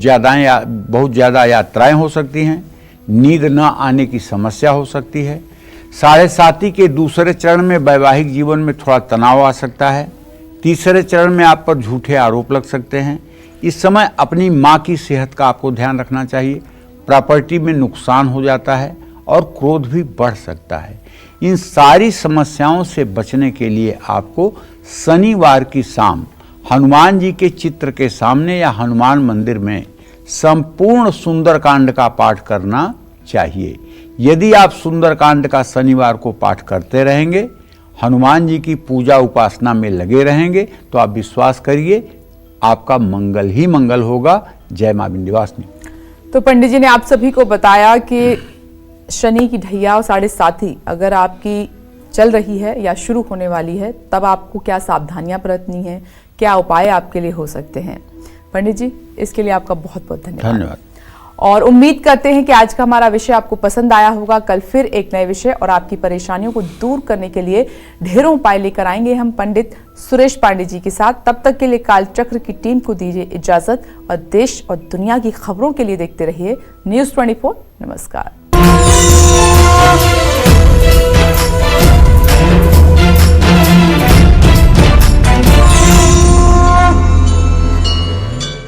S2: ज़्यादा यात्राएं हो सकती हैं, नींद न आने की समस्या हो सकती है। साढ़े साती के दूसरे चरण में वैवाहिक जीवन में थोड़ा तनाव आ सकता है। तीसरे चरण में आप पर झूठे आरोप लग सकते हैं। इस समय अपनी माँ की सेहत का आपको ध्यान रखना चाहिए। प्रॉपर्टी में नुकसान हो जाता है और क्रोध भी बढ़ सकता है। इन सारी समस्याओं से बचने के लिए आपको शनिवार की शाम हनुमान जी के चित्र के सामने या हनुमान मंदिर में संपूर्ण सुंदरकांड का पाठ करना चाहिए। यदि आप सुंदरकांड का शनिवार को पाठ करते रहेंगे, हनुमान जी की पूजा उपासना में लगे रहेंगे, तो आप विश्वास करिए आपका मंगल ही मंगल होगा। जय मां विंध्यवासिनी।
S1: तो पंडित जी ने आप सभी को बताया कि शनि की ढैया और साढ़े साती अगर आपकी चल रही है या शुरू होने वाली है, तब आपको क्या सावधानियां बरतनी है, क्या उपाय आपके लिए हो सकते हैं। पंडित जी, इसके लिए आपका बहुत बहुत धन्यवाद। और उम्मीद करते हैं कि आज का हमारा विषय आपको पसंद आया होगा। कल फिर एक नए विषय और आपकी परेशानियों को दूर करने के लिए ढेरों उपाय लेकर आएंगे हम पंडित सुरेश पांडे जी के साथ। तब तक के लिए कालचक्र की टीम को दीजिए इजाजत और देश और दुनिया की खबरों के लिए देखते रहिए News 24। नमस्कार।